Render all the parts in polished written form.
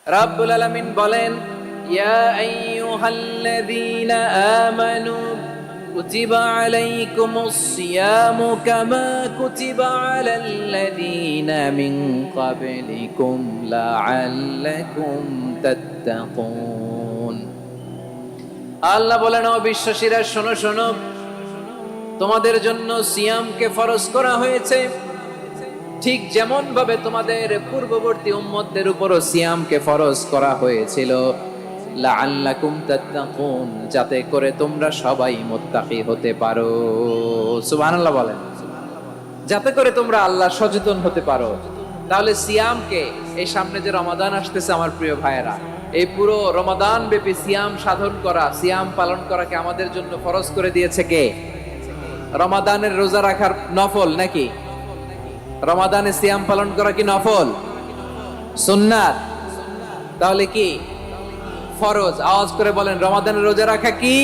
রাব্বুল আলামিন বলেন, ইয়া আইয়ুহাল্লাযীনা আমানু কুতিবা আলাইকুমুস সিয়ামু কামা কুতিবা আলাল্লাযীনা মিন ক্বাবলিকুম লাআল্লাকুম তাত্তাকুন। আল্লাহ বলেন, ও বিশ্বাসীরা শোনো শোনো, তোমাদের জন্য সিয়ামকে ফরজ করা হয়েছে, ঠিক যেমন ভাবে তোমাদের পূর্ববর্তী উম্মতদের উপরও সিয়ামকে ফরজ করা হয়েছিল, লাআল্লাকুম তাত্তাকুন, যাতে করে তোমরা সবাই মুত্তাকি হতে পারো। সুবহানাল্লাহ বলেন, যাতে করে তোমরা আল্লাহ সচেতন হতে পারো। তাহলে সিয়ামকে, এই সামনে যে রমাদান আসতেছে আমার প্রিয় ভাইয়েরা, এই পুরো রমাদান ব্যাপী সিয়াম সাধন করা, সিয়াম পালন করাকে আমাদের জন্য ফরজ করে দিয়েছে কে? রমাদানের রোজা রাখার নফল নাকি? রমাদানে সিয়াম পালন করা কি নফল? সুন্নাত? তাহলে কি ফরজ? আওয়াজ করে বলেন, রমাদানের রোজা রাখা কি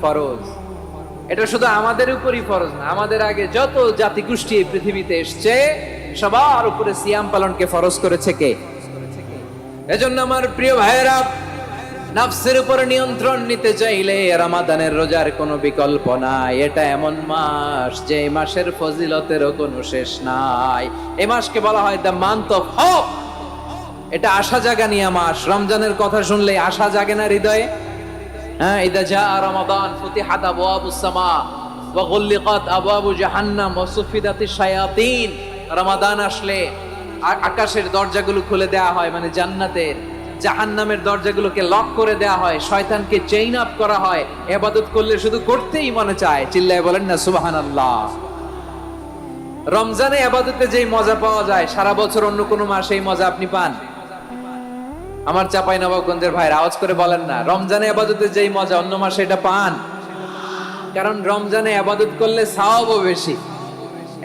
ফরজ? এটা শুধু আমাদের উপরই ফরজ না, আমাদের আগে যত জাতি গোষ্ঠী এই পৃথিবীতে এসছে সবার উপরে সিয়াম পালনকে ফরজ করেছে কে? এজন্য আমার প্রিয় ভাইয়েরা, নফসের উপর নিয়ন্ত্রণ নিতে চাইলে রমাদানের রোজার কোনো বিকল্প নাই। এটা এমন মাস যে মাসের ফজিলতেরও কোনো শেষ নাই। এই মাসকে বলা হয় দ্য মান্থ অফ হোপ। এটা আশা জাগানিয়া মাস। রমজানের কথা শুনলে আশা জাগে না হৃদয়ে? হ্যাঁ, ইদা জা রমাদান ফুতিহাত আবওয়াবুস সামা ওয়া গুল্লিকাত আবওয়াবু জাহান্নাম ওয়া সুফিদাতিশ শায়াতিন। রমাদান আসলে আকাশের দরজাগুলো খুলে দেয়া হয়, মানে জান্নাতের। জাহান্নামের দরজাগুলোকে লক করে দেয়া হয়, শয়তানকে চেইন আপ করা হয়। ইবাদত করলে শুধু করতেই মনে চায়। চিল্লায় বলেন না সুবহানাল্লাহ। রমজানে ইবাদতে যেই মজা পাওয়া যায়, সারা বছর অন্য কোনো মাসে এই মজা আপনি পান? আমার চাঁপাইনবাবগঞ্জের ভাইরা আওয়াজ করে বলেন না, রমজানে ইবাদতে যেই মজা অন্য মাসে এটা পান? কারণ রমজানে ইবাদত করলে সওয়াবও বেশি,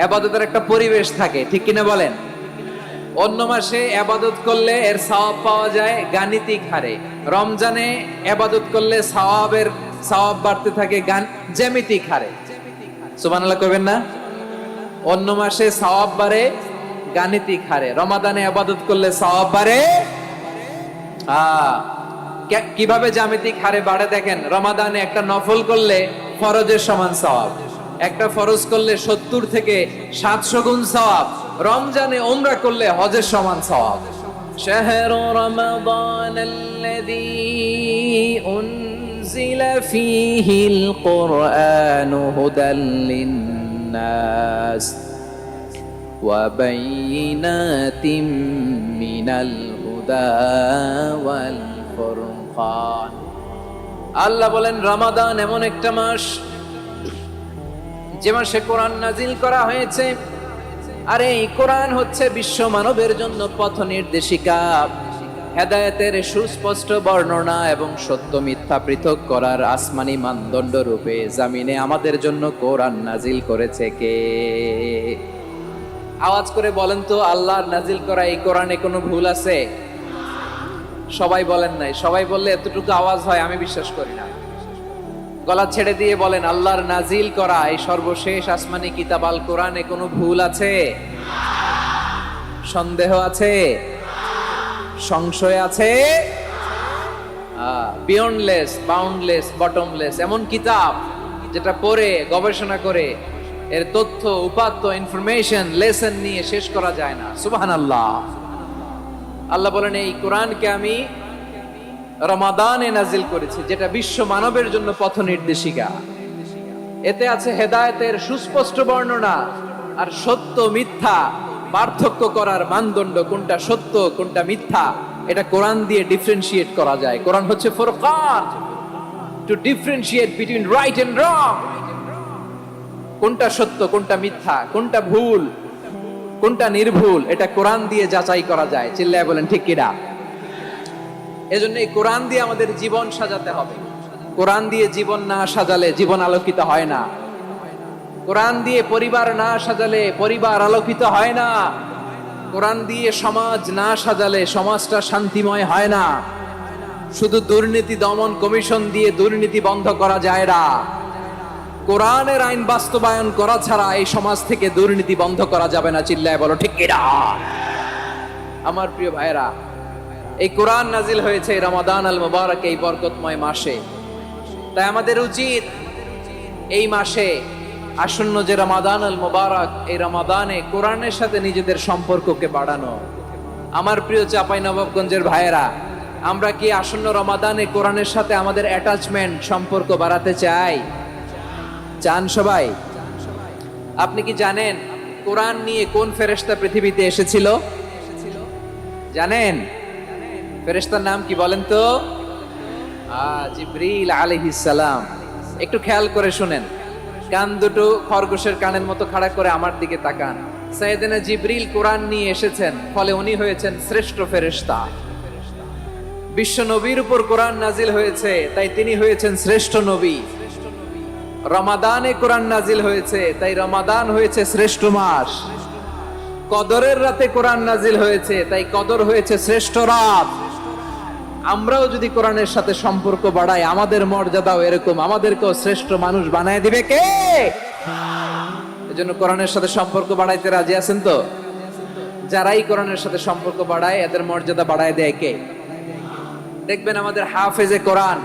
ইবাদতের একটা পরিবেশ থাকে, ঠিক কিনা বলেন? অন্য মাসে ইবাদত করলে এর সওয়াব পাওয়া যায় গাণিতিক হারে, রমজানে ইবাদত করলে সওয়াব বাড়তে থাকে জ্যামিতিক হারে। সুবহানাল্লাহ কইবেন না? অন্য মাসে সওয়াব বাড়ে গাণিতিক হারে, রমাদানে ইবাদত করলে সওয়াব বাড়ে কিভাবে জ্যামিতিক হারে বাড়ে দেখেন। রমাদানে একটা নফল করলে ফরজের সমান সওয়াব, একটা ফরজ করলে 70 থেকে 700 গুণ সওয়াব, রমজানে উমরা করলে হজের সমান সওয়াব। শাহরু রমাদানাল্লাযী উনজিলা ফীহিল কুরআনু হুদাল লিন্নাস ওয়া বাইয়িনাতিম মিনাল হুদা ওয়াল ফুরকান। আল্লাহ বলেন, রমাদান এমন একটা মাস যে মাসে কোরআন নাজিল করা হয়েছে। আর এই কোরআন হচ্ছে বিশ্ব মানবের জন্য পথ নির্দেশিকা, হেদায়েতের সুস্পষ্ট বর্ণনা এবং সত্য মিথ্যা পৃথক করার আসমানি মানদণ্ড রূপে জামিনে আমাদের জন্য কোরআন নাজিল করেছে কে? আওয়াজ করে বলেন তো, আল্লাহর নাজিল করা এই কোরআনে কোনো ভুল আছে? সবাই বলেন নাই। সবাই বললে এতটুকু আওয়াজ হয় আমি বিশ্বাস করি না। গলা ছেড়ে দিয়ে বলেন, আল্লাহর নাজিল করা এই সর্বশেষ আসমানি কিতাব আল কোরআনে কোনো ভুল আছে? সন্দেহ আছে? সংশয় আছে? বিয়ন্ডলেস, বাউন্ডলেস, বটমলেস এমন কিতাব যেটা পড়ে গবেষণা করে এর তথ্য উপাত্ত ইনফরমেশন লেসন নিয়ে শেষ করা যায় না। সুবহানাল্লাহ। আল্লাহ বলেন, এই কোরআনকে আমি রমাদানে নাজিল করেছি, যেটা বিশ্ব মানবের জন্য পথ নির্দেশিকা। এতে আছে হেদায়েতের সুস্পষ্ট বর্ণনা আর সত্য মিথ্যা পার্থক্য করার মানদণ্ড, কোনটা সত্য কোনটা মিথ্যা এটা কোরআন দিয়ে ডিফারেন্সিয়েট করা যায়। কোরআন হচ্ছে ফুরকান, to differentiate between right and wrong. কোনটা সত্য কোনটা মিথ্যা, কোনটা ভুল কোনটা নির্ভুল, এটা কোরআন দিয়ে যাচাই করা যায়। চিল্লায় বলেন ঠিক কিনা? এজন্য এই কোরআন দিয়ে আমাদের জীবন সাজাতে হবে। কোরআন দিয়ে জীবন না সাজালে জীবন আলোকিত হয় না। কোরআন দিয়ে পরিবার না সাজালে পরিবার আলোকিত হয় না। কোরআন দিয়ে সমাজ না সাজালে সমাজটা শান্তিময় হয় না। শুধু দুর্নীতি দমন কমিশন দিয়ে দুর্নীতি বন্ধ করা যায় না। কোরআনের আইন বাস্তবায়ন করা ছাড়া এই সমাজ থেকে দুর্নীতি বন্ধ করা যাবে না। চিল্লায় বলো ঠিক কিনা? আমার প্রিয় ভাইরা, এই কোরআন নাজিল হয়েছে রমাদান আল মুবারক, এই বরকতময় মাসে। তাই আমাদের উচিত এই মাসে আসন্ন যে রমাদান আল মুবারক, এই রমাদানে কোরআনের সাথে নিজেদের সম্পর্ককে বাড়ানো। আমার প্রিয় চাঁপাইনবাবগঞ্জের ভাইয়েরা, আমরা কি আসন্ন রমাদানে কোরআনের সাথে আমাদের অ্যাটাচমেন্ট, সম্পর্ক বাড়াতে চাই? চান সবাই? আপনি কি জানেন কোরআন নিয়ে কোন ফেরেশতা পৃথিবীতে এসেছিল? জানেন ফেরেশতার নাম কি বলেন তো? জিবরিল আলাইহিস সালাম। একটু খেয়াল করে শুনেন, কান দুটো খরগোশের কানের মতো খাড়া করে আমার দিকে তাকান। সাইয়েদনা জিবরিল কোরআন নিয়ে এসেছেন, ফলে উনি হয়েছেন শ্রেষ্ঠ ফেরেশতা। বিশ্ব নবীর উপর কোরআন নাজিল হয়েছে, তাই তিনি হয়েছেন শ্রেষ্ঠ নবী। রমাদানে কোরআন নাজিল হয়েছে, তাই রমাদান হয়েছে শ্রেষ্ঠ মাস। কদরের রাতে কোরআন নাজিল হয়েছে, তাই কদর হয়েছে শ্রেষ্ঠ রাত। আমরাও যদি কোরআনের সাথে সম্পর্ক বাড়াই, আমাদের মর্যাদাও এরকম, আমাদেরকেও শ্রেষ্ঠ মানুষ বানায় দিবে কে? এজন্য কোরআনের সাথে সম্পর্ক বাড়াইতে রাজি আছেন তো? যারাই কোরআনের সাথে সম্পর্ক বাড়ায়, এদের মর্যাদা বাড়ায় দেয় কে? দেখবেন আমাদের হাফেজে কোরআন,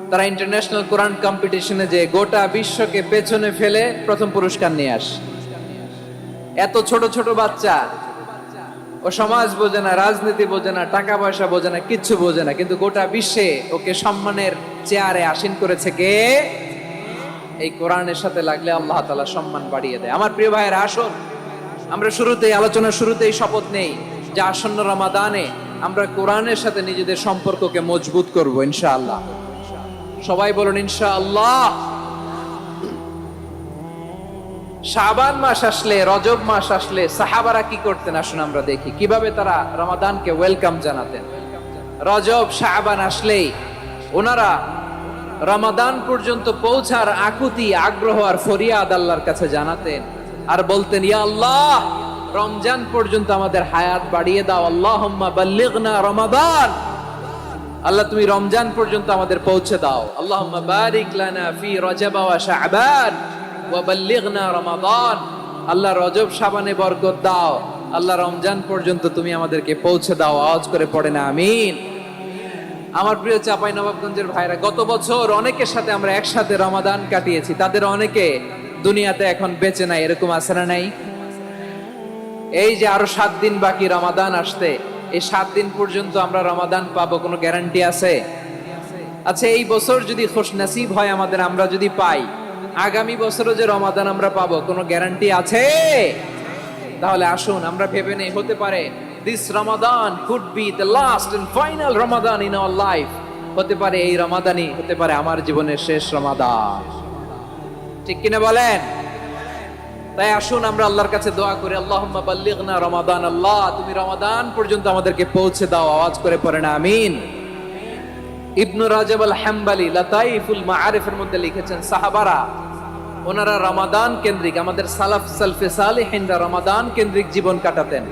তারা ইন্টারন্যাশনাল কোরআন কম্পিটিশনে যে গোটা বিশ্বকে পেছনে ফেলে প্রথম পুরস্কার নিয়ে আসে। এত ছোট ছোট বাচ্চা, ও সমাজ বোঝে না, রাজনীতি বোঝে না, টাকা পয়সা বোঝে না, কিচ্ছু বোঝে না, কিন্তু গোটা বিশ্বে ওকে সম্মানের চেয়ারে আসীন করেছে কে? এই কোরআনের সাথে লাগলে আল্লাহ তাআলা সম্মান বাড়িয়ে দেয়। আমার প্রিয় ভাইয়েরা, আসুন আমরা শুরুতেই, আলোচনার শুরুতেই শপথ নেই যে আসন্ন রমাদানে আমরা কোরআনের সাথে নিজেদের সম্পর্ককে মজবুত করব ইনশাআল্লাহ। সবাই বলুন ইনশাআল্লাহ। শাবান মাস আসলে, রজব মাস আসলে সাহাবারা কি করতেন আসুন আমরা দেখি, কিভাবে তারা রমাদানকে ওয়েলকাম জানাতেন। রজব শাবান আসলেই ওনারা রমাদান পর্যন্ত পৌঁছার আকুতি, আগ্রহ আর ফরিয়াদ আল্লাহর কাছে জানাতেন আর বলতেন, ইয়া আল্লাহ, রমজান পর্যন্ত আমাদের হায়াত বাড়িয়ে দাও। আল্লাহুম্মা বাল্লিগনা রমাদান, আল্লাহ তুমি রমজান পর্যন্ত আমাদের পৌঁছে দাও। আল্লাহুম্মা বারিক লানা ফি রজব ওয়া শাবান ওয়া বাল্লিগনা রমাদান, আল্লাহ রজব শাবানে বরকত দাও, আল্লাহ রমজান পর্যন্ত তুমি আমাদেরকে পৌঁছে দাও। আওয়াজ করে পড়ে না আমিন। আমার প্রিয় চাঁপাইনবাবগঞ্জের ভাইরা, গত বছর অনেকের সাথে আমরা একসাথে রমাদান কাটিয়েছি, তাদের অনেকে দুনিয়াতে এখন বেঁচে নাই, এরকম আছে না নাই? এই যে আরো 7 দিন বাকি রমাদান আসতে, এই 7 দিন পর্যন্ত আমরা রমাদান পাবো, কোনো গ্যারান্টি আছে? আচ্ছা, এই বছর যদি খুশনসিব হয় আমাদের, আমরা যদি পাই, আগামী বছরও যে রমাদান আমরা পাবো, কোনো গ্যারান্টি আছে? তাহলে আসুন আমরা ভেবে নেই, হতে পারে this Ramadan could be the last and final Ramadan in our life. হতে পারে এই রমাদানই হতে পারে আমার জীবনের শেষ রমাদান। ঠিক কিনা বলেন? তাই আসুন আমরা আল্লাহর কাছে দোয়া করি, আল্লাহুম্মা বাল্লিগনা রমাদান, আল্লাহ তুমি রমাদান পর্যন্ত আমাদেরকে পৌঁছে দাও। আওয়াজ করে পড়েন আমিন। ইবনু রাজব আল হাম্বলি লাতাইফুল মাআরিফের মধ্যে লিখেছেন, সাহাবারা ওনারা রমাদান কেন্দ্রিক, আমাদের সালাফ সালফে সালেহিনরা রমাদান কেন্দ্রিক জীবন কাটাতেন।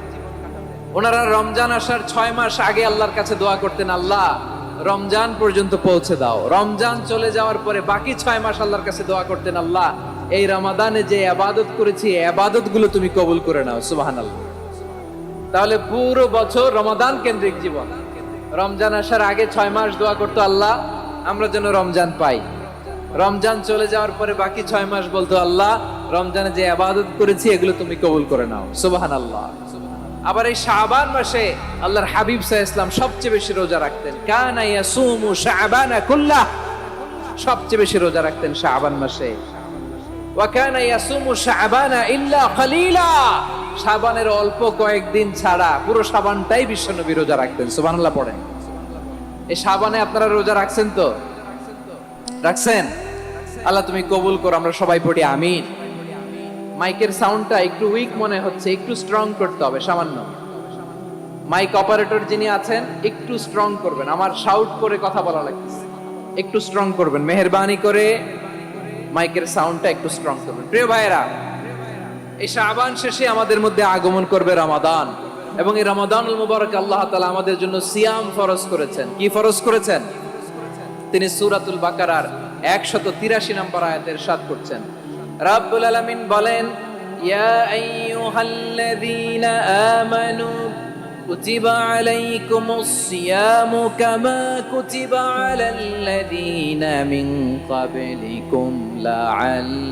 ওনারা রমজান আসার 6 মাস আগে আল্লাহর কাছে দোয়া করতেন, আল্লাহ রমজান পর্যন্ত পৌঁছে দাও। রমজান চলে যাওয়ার পরে বাকি 6 মাস আল্লাহর কাছে দোয়া করতেন, আল্লাহ এই রমাদানে যে ইবাদত করেছি, ইবাদত গুলো তুমি কবুল করে নাও। সুবহানাল্লাহ। তাহলে পুরো বছর রমাদান কেন্দ্রিক জীবন। রমজান আসার আগে 6 মাস দোয়া করতো, আল্লাহ আমরা যেন রমজান পাই। রমজান চলে যাওয়ার পরে বাকি 6 মাস বলতো, আল্লাহ রমজানে যে ইবাদত করেছি এগুলো তুমি কবুল করে নাও। সুবহানাল্লাহ। আবার এই শাবান মাসে আল্লাহর হাবিব সাল্লাল্লাহু আলাইহি ওয়াসাল্লাম সবচেয়ে বেশি রোজা রাখতেন। কানা ইয়াসুমু শাবানা কুল্লাহ, সবচেয়ে বেশি রোজা রাখতেন শাবান মাসে। ওয়া কানা ইয়াসুমু শাবানা ইল্লা কলিলা, শাবানের অল্প কয়েকদিন ছাড়া পুরো শাবানটাই বিশ্বনবী রোজা রাখতেন। সুবহানাল্লাহ পড়েন। এই শাবানে আপনারা রোজা রাখছেন তো? রাখছেন? আল্লাহ তুমি কবুল করো। আমরা সবাই পড়ি আমিন। মাইকের সাউন্ডটা একটু উইক মনে হচ্ছে, একটু স্ট্রং করতে হবে সামান্য। মাইক অপারেটর যিনি আছেন একটু স্ট্রং করবেন, আমার শাউট করে কথা বলা লাগছে, একটু স্ট্রং করবেন মেহেরবানি করে। মাইকের সাউন্ডটা একটু স্ট্রং করবেন। প্রিয় ভাইয়েরা, এই শাবান শেষে আমাদের মধ্যে আগমন করবে রমাদান, এবং এই রমাদানুল মুবারক আল্লাহ তাআলা আমাদের জন্য সিয়াম ফরজ করেছেন। কি ফরজ করেছেন? তিনি সূরাতুল বাকারার 183 নম্বর আয়াতে ইরশাদ করছেন, রাব্বুল আলামিন বলেন, ইয়া আইয়ুহাল্লাযীনা আমানু كتب عليكم الصيام كما كتب على الذين من قبلكم لعل